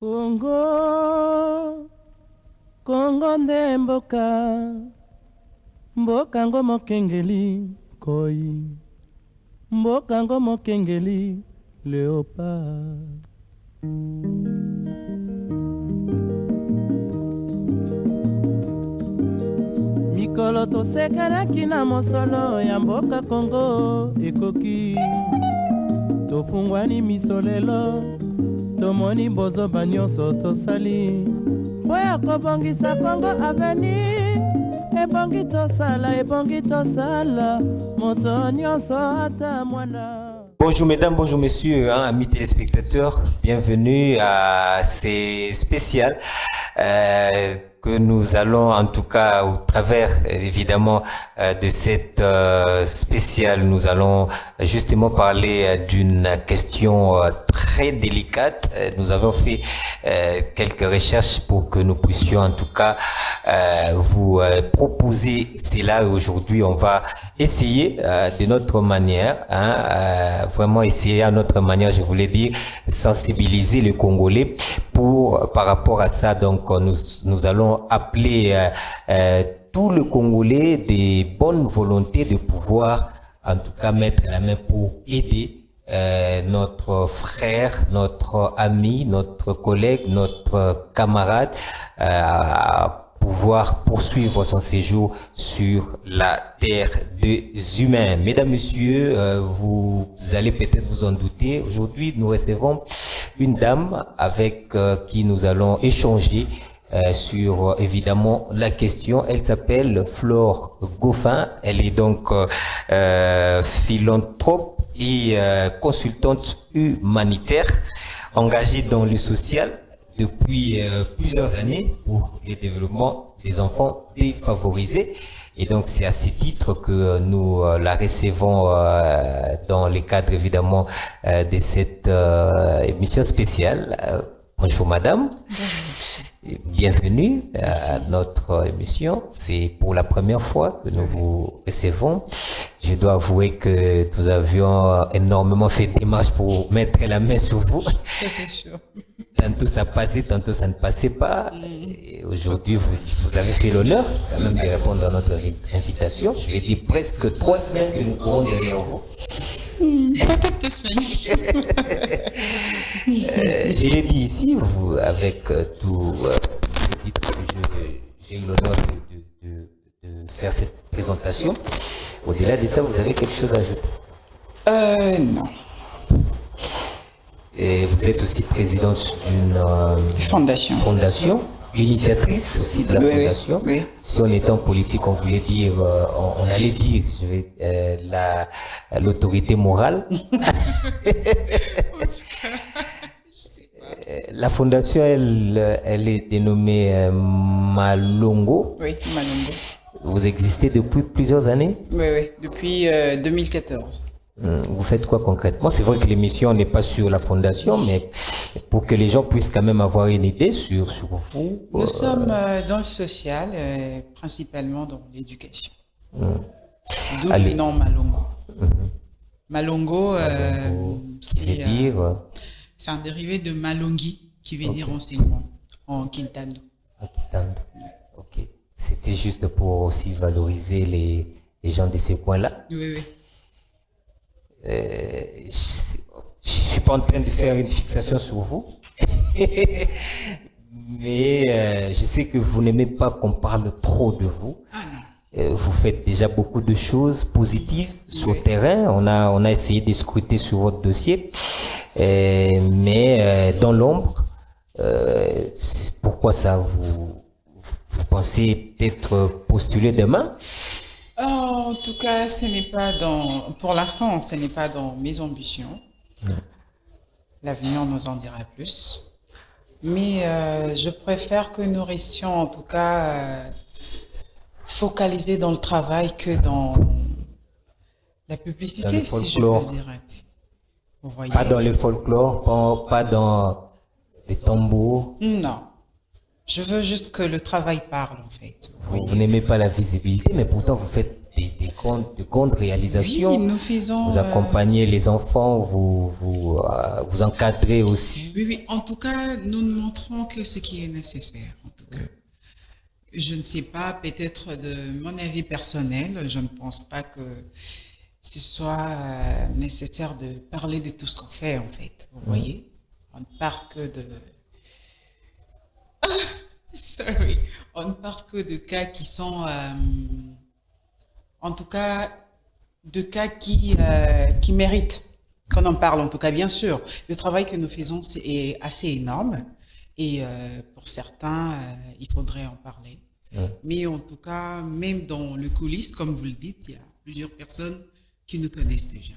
Congo, Congo nde mboka, mboka ngo mokengeli koi, mboka ngo mokengeli léopard. Mikolo tosekelaki na mosolo ya mboka Congo ekoki, tofungwani miso lelo, tomoni bozoba nyonso tosali mpo ya kobongisa Congo avenir. Ebongi tosala moto nyonso ata mwana. Bonjour mesdames, bonjour messieurs, amis téléspectateurs, bienvenue à ces spéciales que nous allons en tout cas au travers évidemment de cette spéciale, nous allons justement parler d'une question très délicate. Nous avons fait quelques recherches pour que nous puissions en tout cas vous proposer cela. Aujourd'hui, on va essayer de notre manière, vraiment essayer à notre manière, je voulais dire, sensibiliser les Congolais par rapport à ça. Donc, nous allons appeler tout le Congolais des bonnes volontés de pouvoir, en tout cas, mettre la main pour aider notre frère, notre ami, notre collègue, notre camarade à pouvoir poursuivre son séjour sur la terre des humains. Mesdames, Messieurs, vous allez peut-être vous en douter. Aujourd'hui, nous recevons une dame avec qui nous allons échanger sur évidemment la question. Elle s'appelle Flore Goffin. Elle est donc philanthrope et consultante humanitaire engagée dans le social depuis plusieurs années pour le développement des enfants défavorisés. Et donc, c'est à ce titre que nous la recevons dans le cadre, évidemment, de cette émission spéciale. Bonjour, madame. Bienvenue à notre émission. C'est pour la première fois que nous vous recevons. Je dois avouer que nous avions énormément fait des démarches pour mettre la main sur vous. Ça, c'est sûr. Tantôt ça passait, tantôt ça ne passait pas. Et aujourd'hui, vous avez fait l'honneur quand même de répondre à notre invitation. Je vais dire presque 3 semaines que nous courons derrière vous. Peut-être 2 semaines. Je l'ai dit ici, vous, avec tout le titre que j'ai eu l'honneur de faire cette présentation. Au-delà de ça, vous avez quelque chose à ajouter? Non. Et vous êtes aussi présidente d'une fondation, initiatrice aussi de la fondation. Oui. Si on était en politique, on voulait dire, on allait dire, l'autorité morale. La fondation, elle est dénommée Malongo. Oui, Malongo. Vous existez depuis plusieurs années? Oui, depuis 2014. Vous faites quoi concrètement? C'est vrai que l'émission n'est pas sur la fondation, mais pour que les gens puissent quand même avoir une idée sur vous. Nous sommes dans le social, principalement dans l'éducation. D'où le nom Malongo. Malongo, c'est un dérivé de Malongi, qui veut dire enseignement, en Kintando. Ok. C'était juste pour aussi valoriser les gens de ces coins-là. Oui. Je suis pas en train de faire une fixation sur vous, mais je sais que vous n'aimez pas qu'on parle trop de vous. Vous faites déjà beaucoup de choses positives sur le terrain. On a essayé de scruter sur votre dossier, mais dans l'ombre, pourquoi ça vous pensez peut-être postuler demain? En tout cas, pour l'instant, ce n'est pas dans mes ambitions. L'avenir nous en dira plus. Mais je préfère que nous restions, en tout cas, focalisés dans le travail que dans la publicité, si je peux le dire. Vous voyez? Pas dans le folklore, pas dans les tambours. Non. Je veux juste que le travail parle, en fait. Vous n'aimez pas la visibilité, mais pourtant vous faites de grandes réalisations. Oui, nous faisons... Vous accompagnez les enfants, vous encadrez aussi. Oui, oui. En tout cas, nous ne montrons que ce qui est nécessaire, en tout cas. Je ne sais pas, peut-être de mon avis personnel, je ne pense pas que ce soit nécessaire de parler de tout ce qu'on fait, en fait. Vous voyez? On ne parle que de... Sorry. On ne parle que de cas qui sont... en tout cas, de cas qui méritent qu'on en parle, en tout cas, bien sûr. Le travail que nous faisons est assez énorme et pour certains, il faudrait en parler. Mais en tout cas, même dans le coulisses, comme vous le dites, il y a plusieurs personnes qui nous connaissent déjà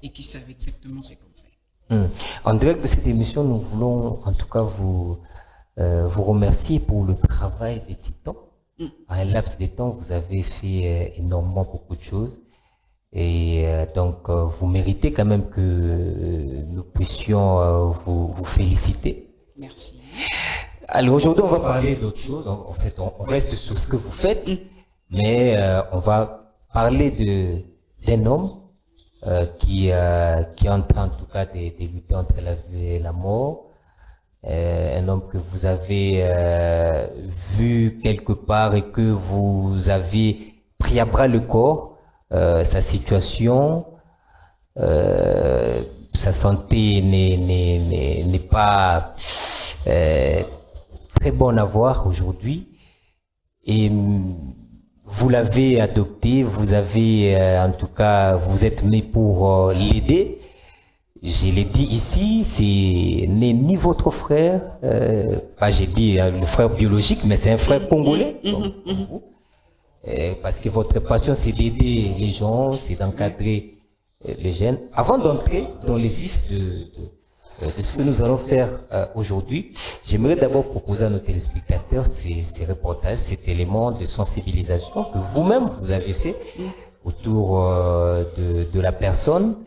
et qui savent exactement ce qu'on fait. En direct de cette émission, nous voulons en tout cas vous remercier pour le travail des titans. En un laps de temps, vous avez fait énormément beaucoup de choses. Et donc, vous méritez quand même que nous puissions vous féliciter. Merci. Alors aujourd'hui, on va parler d'autre chose. En fait, on reste sur ce que vous faites, mais on va parler d'un homme qui est en train, en tout cas, de lutter entre la vie et la mort. Un homme que vous avez vu quelque part et que vous avez pris à bras le corps, sa situation, sa santé n'est pas très bonne à voir aujourd'hui, et vous l'avez adopté, vous avez en tout cas, vous êtes né pour l'aider. Je l'ai dit ici, c'est ni votre frère, pas j'ai dit le frère biologique, mais c'est un frère congolais, comme vous, parce que votre passion c'est d'aider les gens, c'est d'encadrer les jeunes. Avant d'entrer dans les vifs de ce que nous allons faire aujourd'hui, j'aimerais d'abord proposer à nos téléspectateurs ces reportages, cet élément de sensibilisation que vous-même vous avez fait autour de la personne.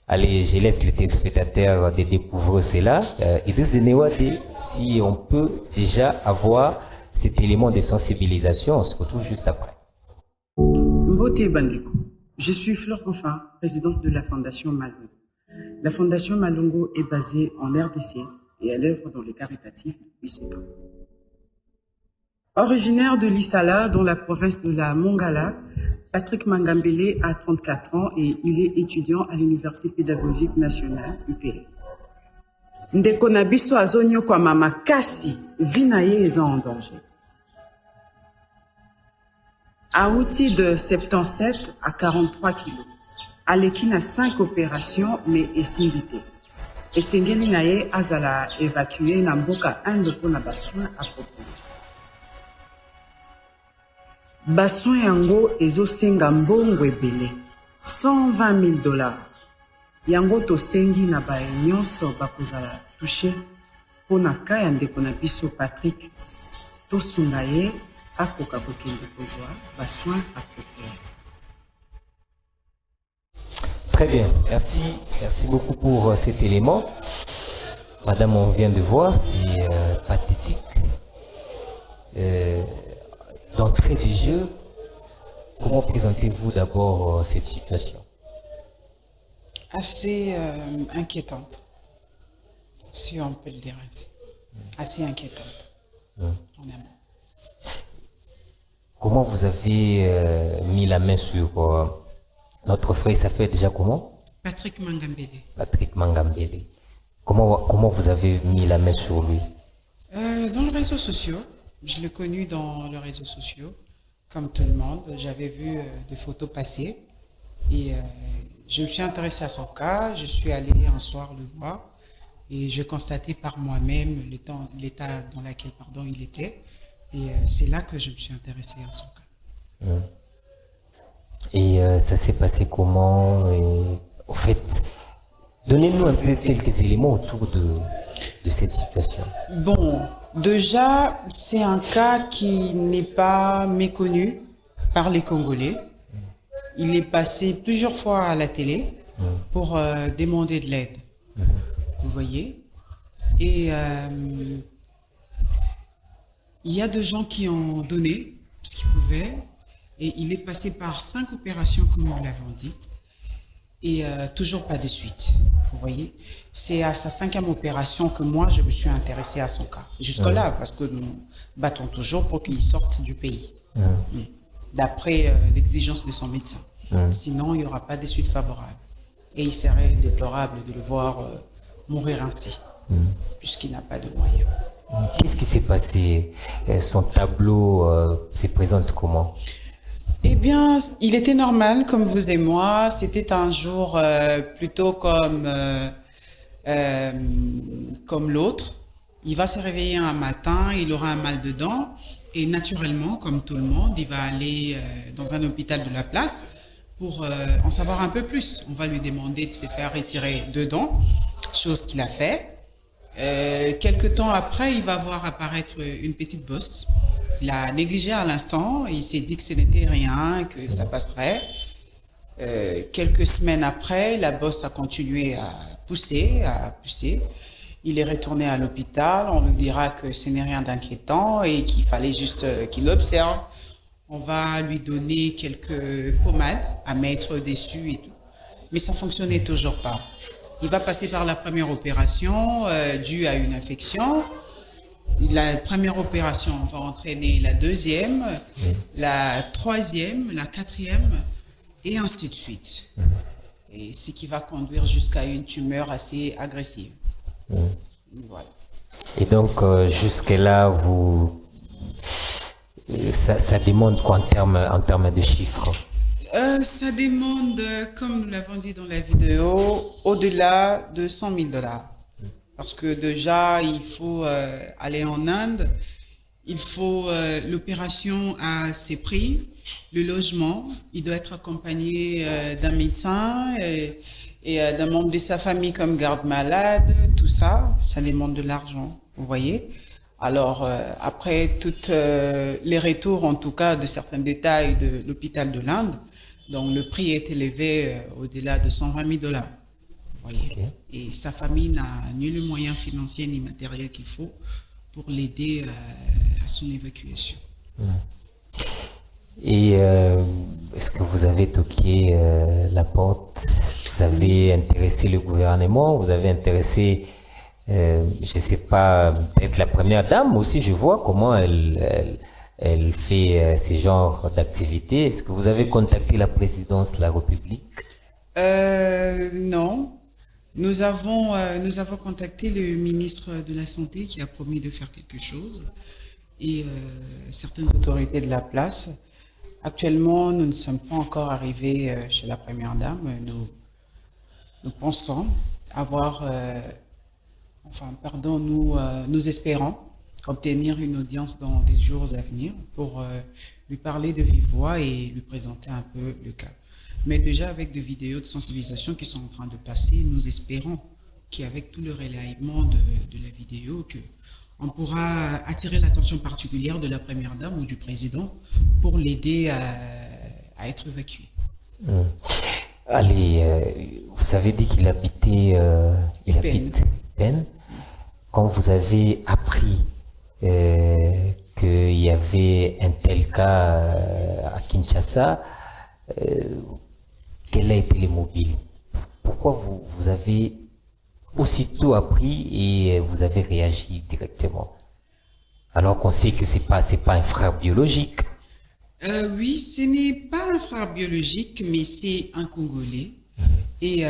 Allez, je laisse les téléspectateurs de découvrir cela. Idriss Denewade, si on peut déjà avoir cet élément de sensibilisation, on se retrouve juste après. Mbote Bandeko, je suis Fleur Goffin, présidente de la Fondation Malongo. La Fondation Malongo est basée en RDC et elle œuvre dans les caritatifs depuis 7 ans. Originaire de Lissala, dans la province de la Mongala, Patrick Mangambele a 34 ans et il est étudiant à l'Université pédagogique nationale UPR. Ndeko Nabiso Azonio kwa mama kasi, vie na ye eza en danger. Aouti de 77 à 43 kilos. Aleki na 5 opérations mais esimbité. Esengeli na ye azala évacué na mboka Inde pour na basoin approprié. Basoin yango ezosenga mbongo ebele, $120,000. Yango tosengi na baye nyonso bakozala touché mpo na ka ya ndeko na biso Patrick tosunga ye akoka kokende kozwa basoin appropriés. Très bien, merci beaucoup pour cet élément. Madame, on vient de voir, c'est pathétique. D'entrée des jeux, comment présentez-vous d'abord cette situation? Assez inquiétante, si on peut le dire ainsi. Assez inquiétante, vraiment. Comment vous avez mis la main sur notre frère? Ça fait déjà comment? Patrick Mangambele. Patrick Mangambele. Comment vous avez mis la main sur lui? Dans les réseaux sociaux. Je l'ai connu dans les réseaux sociaux, comme tout le monde. J'avais vu des photos passer et je me suis intéressée à son cas. Je suis allée un soir le voir et je constatais par moi-même l'état dans lequel il était. Et c'est là que je me suis intéressée à son cas. Et ça s'est passé comment? En fait, donnez-nous un peu quelques éléments autour de cette situation. Bon, déjà, c'est un cas qui n'est pas méconnu par les Congolais. Il est passé plusieurs fois à la télé pour demander de l'aide. Vous voyez? Et il y a des gens qui ont donné ce qu'ils pouvaient. Et il est passé par 5 opérations, comme nous l'avons dit, et toujours pas de suite. Vous voyez, c'est à sa 5e opération que moi, je me suis intéressée à son cas. Jusque-là, parce que nous battons toujours pour qu'il sorte du pays, d'après l'exigence de son médecin. Sinon, il n'y aura pas de suite favorable. Et il serait déplorable de le voir mourir ainsi, puisqu'il n'a pas de moyens. Qu'est-ce qui s'est passé? Son tableau se présente comment? Eh bien, il était normal comme vous et moi. C'était un jour plutôt comme l'autre. Il va se réveiller un matin, il aura un mal de dents et naturellement, comme tout le monde, il va aller dans un hôpital de la place pour en savoir un peu plus. On va lui demander de se faire retirer 2 dents, chose qu'il a fait. Quelque temps après, il va voir apparaître une petite bosse. Il a négligé à l'instant, il s'est dit que ce n'était rien, que ça passerait. Quelques semaines après, la bosse a continué à pousser. Il est retourné à l'hôpital, on lui dira que ce n'est rien d'inquiétant et qu'il fallait juste qu'il observe. On va lui donner quelques pommades à mettre dessus et tout. Mais ça ne fonctionnait toujours pas. Il va passer par la première opération due à une infection. La première opération va entraîner la deuxième, la troisième, la quatrième, et ainsi de suite. Et ce qui va conduire jusqu'à une tumeur assez agressive. Voilà. Et donc, jusque-là, ça demande quoi en termes de chiffres? Ça demande, comme nous l'avons dit dans la vidéo, au-delà de 100 000 $. Parce que déjà, il faut aller en Inde, il faut l'opération à ses prix, le logement, il doit être accompagné d'un médecin et d'un membre de sa famille comme garde-malade, tout ça, ça demande de l'argent, vous voyez. Alors, après tous les retours, en tout cas, de certains détails de l'hôpital de l'Inde, donc le prix est élevé au-delà de 120 000 $. Voyez. Okay. Et sa famille n'a ni le moyen financier ni matériel qu'il faut pour l'aider à son évacuation. Et est-ce que vous avez toqué la porte? Vous avez intéressé le gouvernement? Vous avez intéressé, je ne sais pas, peut-être la première dame aussi, je vois comment elle fait ce genre d'activité. Est-ce que vous avez contacté la présidence de la République? Non. Nous avons contacté le ministre de la Santé qui a promis de faire quelque chose et certaines autorités de la place. Actuellement, nous ne sommes pas encore arrivés chez la première dame. Nous pensons avoir, nous espérons obtenir une audience dans des jours à venir pour lui parler de vive voix et lui présenter un peu le cas. Mais déjà avec des vidéos de sensibilisation qui sont en train de passer, nous espérons qu'avec tout le relayement de la vidéo, on pourra attirer l'attention particulière de la première dame ou du président pour l'aider à être évacué. Allez, vous avez dit qu'il habite Pen. Quand vous avez appris qu'il y avait un tel cas à Kinshasa, quel a été le mobile? Pourquoi vous avez aussitôt appris et vous avez réagi directement? Alors qu'on sait que c'est pas un frère biologique. Oui, ce n'est pas un frère biologique, mais c'est un Congolais. Et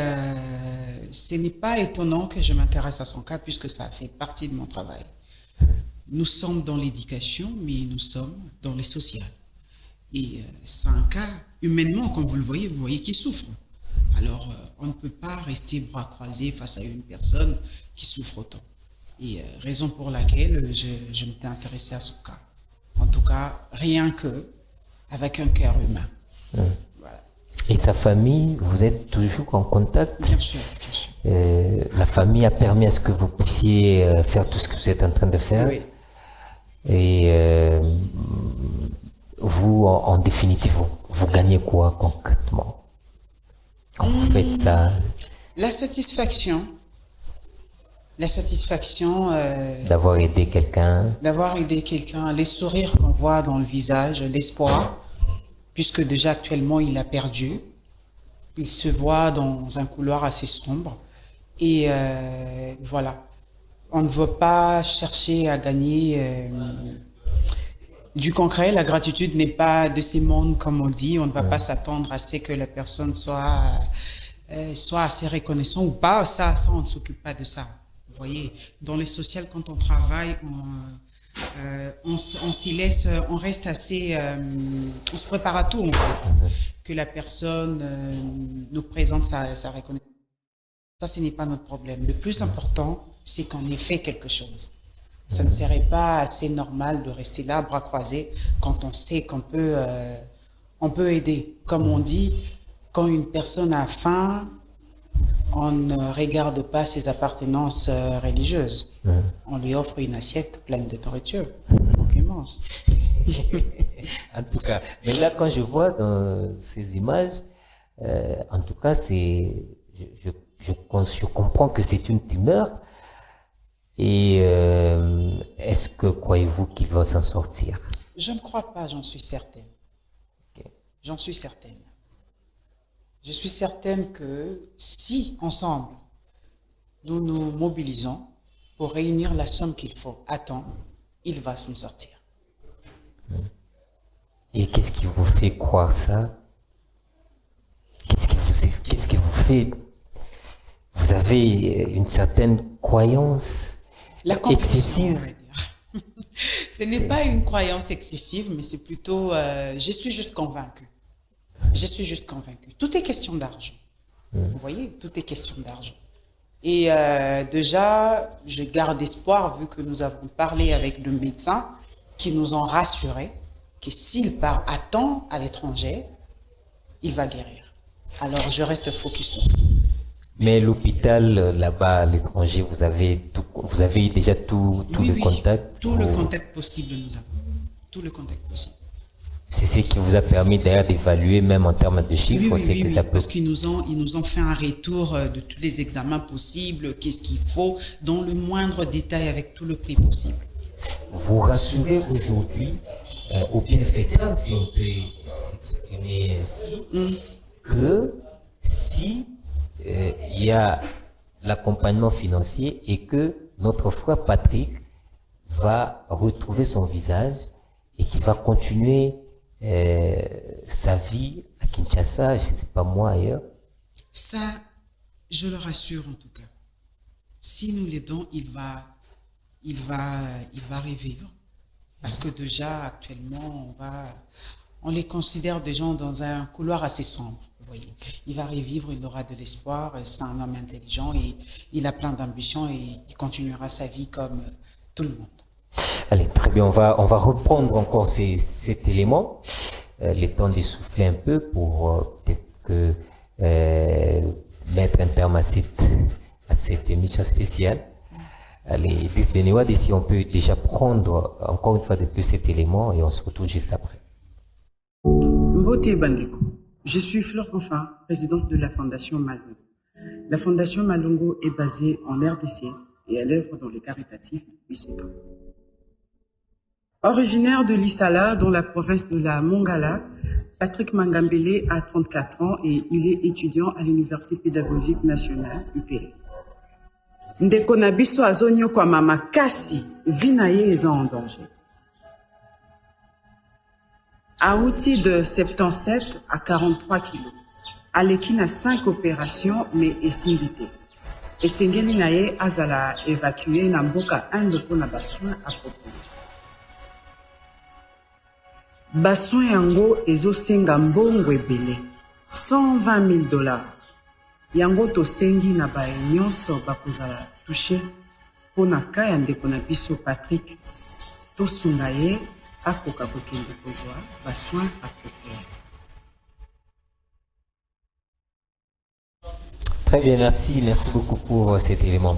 ce n'est pas étonnant que je m'intéresse à son cas puisque ça fait partie de mon travail. Nous sommes dans l'éducation, mais nous sommes dans les sociales. Et c'est un cas, humainement, comme vous voyez qu'il souffre. Alors, on ne peut pas rester bras croisés face à une personne qui souffre autant. Et raison pour laquelle je m'étais intéressé à son cas. En tout cas, rien que avec un cœur humain. Voilà. Et sa famille, vous êtes toujours en contact? Bien sûr, bien sûr. La famille a permis à ce que vous puissiez faire tout ce que vous êtes en train de faire? Oui. Et vous, en définitive, vous gagnez quoi concrètement quand vous faites ça? La satisfaction d'avoir aidé quelqu'un. Les sourires qu'on voit dans le visage, l'espoir puisque déjà actuellement il a perdu. Il se voit dans un couloir assez sombre. Et voilà, on ne veut pas chercher à gagner du concret. La gratitude n'est pas de ces mondes, comme on dit. On ne va pas s'attendre à ce que la personne soit assez reconnaissante ou pas. Ça, on ne s'occupe pas de ça. Vous voyez, dans le social, quand on travaille, on s'y laisse, on reste assez, on se prépare à tout en fait, que la personne nous présente sa reconnaissance. Ça, ce n'est pas notre problème. Le plus important, c'est qu'on ait fait quelque chose. Ça ne serait pas assez normal de rester là, bras croisés, quand on sait qu'on peut, on peut aider. Comme on dit, quand une personne a faim, on ne regarde pas ses appartenances religieuses. On lui offre une assiette pleine de nourriture pour qu'il mange. En tout cas, mais là, quand je vois dans ces images, en tout cas, je comprends que c'est une tumeur. Et est-ce que croyez-vous qu'il va s'en sortir? Je ne crois pas, j'en suis certaine. Okay. J'en suis certaine. Je suis certaine que si, ensemble, nous nous mobilisons pour réunir la somme qu'il faut à temps, il va s'en sortir. Et qu'est-ce qui vous fait croire ça? Qu'est-ce qui vous fait... Vous avez une certaine croyance excessive? On va dire. Ce n'est pas une croyance excessive, mais c'est plutôt... je suis juste convaincue. Je suis juste convaincue. Tout est question d'argent. Vous voyez, tout est question d'argent. Et déjà, je garde espoir, vu que nous avons parlé avec le médecin, qui nous ont rassuré que s'il part à temps à l'étranger, il va guérir. Alors, je reste focus dans ça. Mais l'hôpital, là-bas, à l'étranger, vous avez déjà tout le contact? Tout le contact possible, nous avons. Tout le contact possible. C'est ce qui vous a permis d'ailleurs d'évaluer, même en termes de chiffres, oui, que ça peut... parce qu'ils nous ont fait un retour de tous les examens possibles, qu'est-ce qu'il faut, dans le moindre détail, avec tout le prix possible. Vous rassurez aujourd'hui aux bienfaiteurs, si on peut s'exprimer ainsi, que si il y a l'accompagnement financier et que notre frère Patrick va retrouver son visage et qu'il va continuer sa vie à Kinshasa, je ne sais pas moi ailleurs. Ça, je le rassure en tout cas. Si nous l'aidons, il va revivre. Parce que déjà, actuellement, on les considère des gens dans un couloir assez sombre. Vous voyez. Il va revivre, il aura de l'espoir, c'est un homme intelligent et il a plein d'ambitions et il continuera sa vie comme tout le monde. Allez, très bien, on va reprendre encore cet élément, le temps de souffler un peu pour peut-être que mettre un terme à cette émission spéciale. Allez, si on peut déjà prendre encore une fois de plus cet élément et on se retrouve juste après. Mbote Bandeko, je suis Fleur Goffin, présidente de la Fondation Malongo. La Fondation Malongo est basée en RDC et elle œuvre dans les caritatifs depuis 7 ans. Originaire de Lissala, dans la province de la Mongala, Patrick Mangambele a 34 ans et il est étudiant à l'Université pédagogique nationale, UPN. Ndeko na biso azonyo kwa mama kasi, vie na ye eza en danger. Aouti de 77 à 43 kilos. Aleki na 5 opérations, mais esimbité. Esengeli na ye azala évacué na mboka Inde pour na basoin approprié. Basoin yango ezosenga mbongo ebele, 120 000 $. Yango tosengi na bae nyonso bakozala touché po na ka ya ndeko na biso Patrick tosunga ye akoka kokende kozwa basoin appropriés. Très bien, merci beaucoup pour cet élément.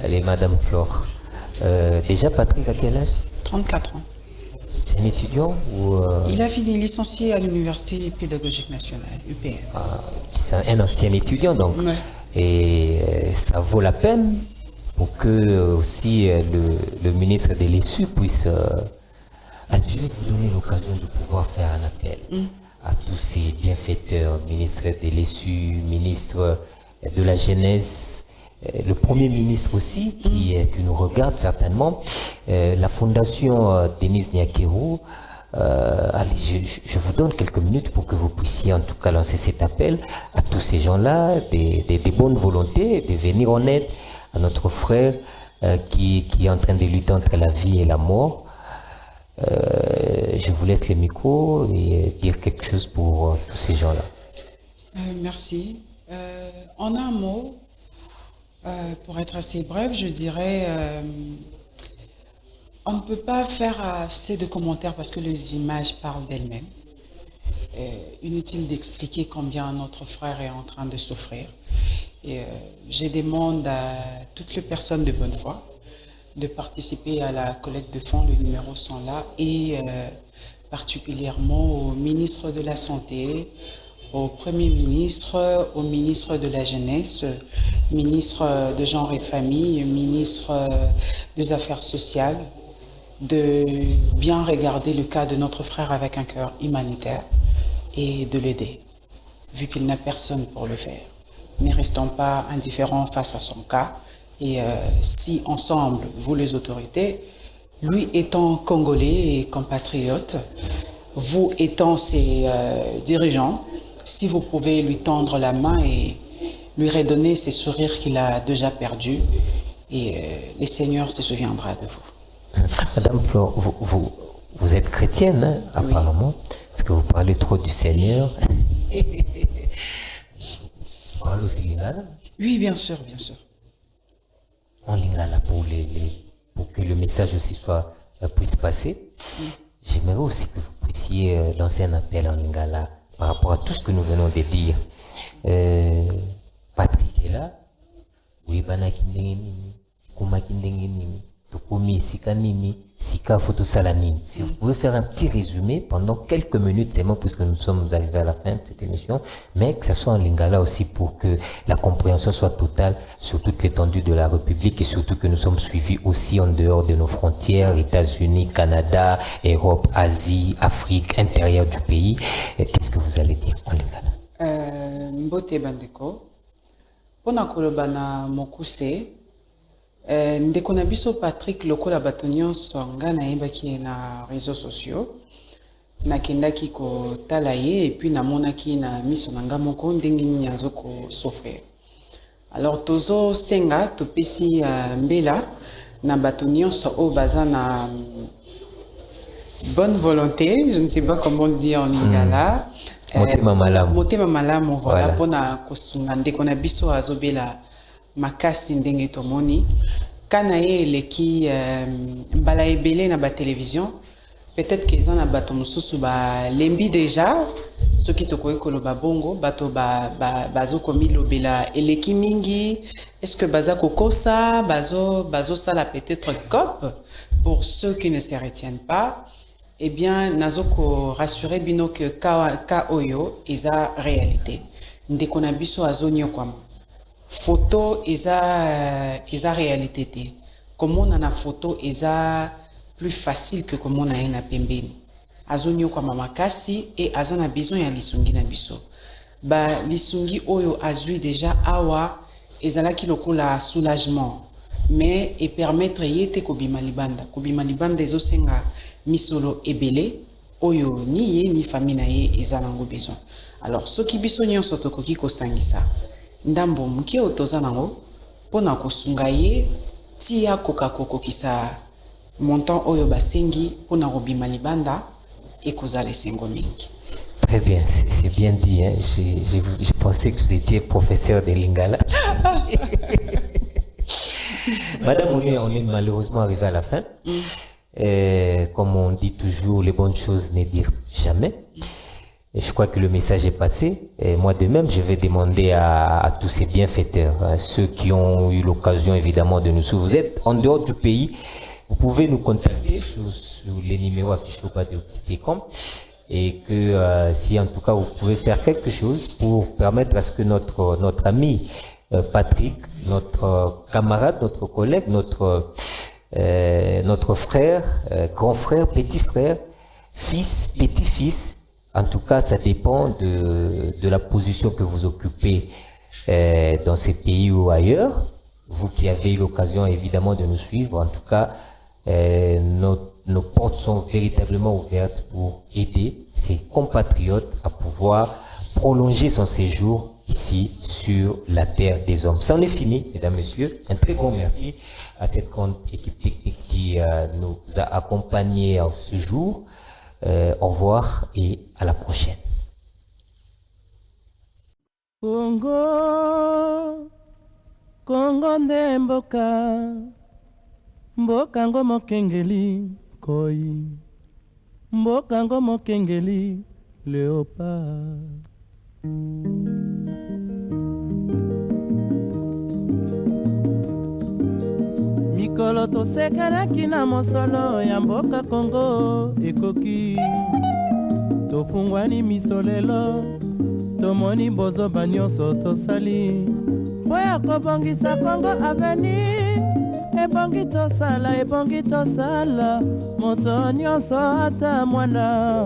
Allez, Madame Flore. Déjà, Patrick, à quel âge? 34 ans. C'est un étudiant ou Il a fini licencié à l'Université pédagogique nationale, UPN. C'est un ancien étudiant, donc. Ouais. Et ça vaut la peine pour que aussi le ministre de l'Issu puisse à Dieu vous donner l'occasion de pouvoir faire un appel à tous ces bienfaiteurs, ministre de l'ESU, ministre de la Jeunesse, le Premier ministre aussi, qui nous regarde certainement, la Fondation Denise Nyakero. Allez, je vous donne quelques minutes pour que vous puissiez en tout cas lancer cet appel à tous ces gens-là, des bonnes volontés, de venir en aide à notre frère qui est en train de lutter entre la vie et la mort. Je vous laisse le micro et dire quelque chose pour tous ces gens-là. Merci. En un mot, pour être assez bref, je dirais on ne peut pas faire assez de commentaires parce que les images parlent d'elles-mêmes. Inutile d'expliquer combien notre frère est en train de souffrir. Et je demande à toutes les personnes de bonne foi de participer à la collecte de fonds. Les numéros sont là et particulièrement au ministre de la Santé, au Premier ministre, au ministre de la Jeunesse, ministre de Genre et Famille, ministre des Affaires sociales, de bien regarder le cas de notre frère avec un cœur humanitaire et de l'aider, vu qu'il n'a personne pour le faire. Ne restons pas indifférents face à son cas et si ensemble, vous les autorités, lui étant congolais et compatriote, vous étant ses dirigeants, si vous pouvez lui tendre la main et lui redonner ces sourires qu'il a déjà perdus, et le Seigneur se souviendra de vous. Madame Flore, vous êtes chrétienne, hein, apparemment, parce que vous parlez trop du Seigneur. Vous parlez aussi lingala? Oui, bien sûr, bien sûr. En lingala pour que le message aussi puisse passer. J'aimerais aussi que vous puissiez lancer un appel en lingala par rapport à tout ce que nous venons de dire. Patrick est là. Oui, bana kindengeni, kuma kindengeni. Si vous pouvez faire un petit résumé pendant quelques minutes seulement, puisque nous sommes arrivés à la fin de cette émission, mais que ce soit en lingala aussi pour que la compréhension soit totale sur toute l'étendue de la République et surtout que nous sommes suivis aussi en dehors de nos frontières, États-Unis, Canada, Europe, Asie, Afrique, intérieur du pays. Qu'est-ce que vous allez dire en lingala? Mbote bandeko, pona kolobana mokuse, ndeko na biso Patrick lokola bato nyonso nga nayebaki na réseaux sociaux nakendaki kotala ye et puis namonaki na miso na nga moko ndenge nini azokosouffrir. Alors tozo senga topesi mbela na bato nyonso oyo baza na bonne volonté, je ne sais pas comment le dire en lingala, motema malamu voilà pona kosunga ndeko na biso azobela makasi ndenge tomoni kana ye eleki mbala ebele na ba télévision, peut-être que eza na bato mosusu ba lembi déjà soki tokoki koloba bongo bato bazokomilobela eleki mingi, est-ce que baza kokosa bazosala peut-être cop pour ceux qui ne se retiennent pas. Eh bien nazoko rassurer bino que ka oyo eza réalité ndeko na biso azonyokwama photo eza réalité te. Comment on a na photo eza plus facile que comment on a na pembeni. Azonyo kwa mamakasi et azana besoin ya lisungi na biso. Ba lisungi oyo azui déjà awa ezalaki lokola soulagement mais et permettre yete kobima libanda. Kobima libanda ezosenga misolo ebele oyo ni ye ni famille na ye ezanango besoin. Alors soki biso nyonso tokoki kosangisa ndambo muke otoza nango pona kosunga ye tia kokisa montant oyo basengi pona robima libanda ekozala esengo mingi. Très bien, c'est bien dit. Hein? Je pensais que vous étiez professeur de lingala. Madame, on est malheureusement arrivé à la fin. Comme on dit toujours, les bonnes choses ne dirent jamais. Et je crois que le message est passé. Et moi de même, je vais demander à tous ces bienfaiteurs, à ceux qui ont eu l'occasion évidemment de nous suivre. Vous êtes en dehors du pays, vous pouvez nous contacter sur les numéros affichés au bas de Télécom. Et que si en tout cas vous pouvez faire quelque chose pour permettre à ce que notre ami Patrick, notre camarade, notre collègue, notre frère, grand frère, petit frère, fils, petit-fils, En tout cas, ça dépend de la position que vous occupez dans ces pays ou ailleurs. Vous qui avez eu l'occasion évidemment de nous suivre, en tout cas, nos portes sont véritablement ouvertes pour aider ses compatriotes à pouvoir prolonger son séjour ici sur la terre des hommes. C'en est fini, mesdames, messieurs. Un très grand merci à cette grande équipe technique qui nous a accompagnés en ce jour. Au revoir et à la prochaine. Kongo nde mboka ngo mokengeli koi, mboka ngo mokengeli léopard. Mikolo tosekelaki na mosolo ya mboka Kongo ekoki, tofungwani misolelo, tomoni bozoba nyonso tosali po ya kobongisa Kongo avenir. Ebongi tosala, moto nyonso ata mwana.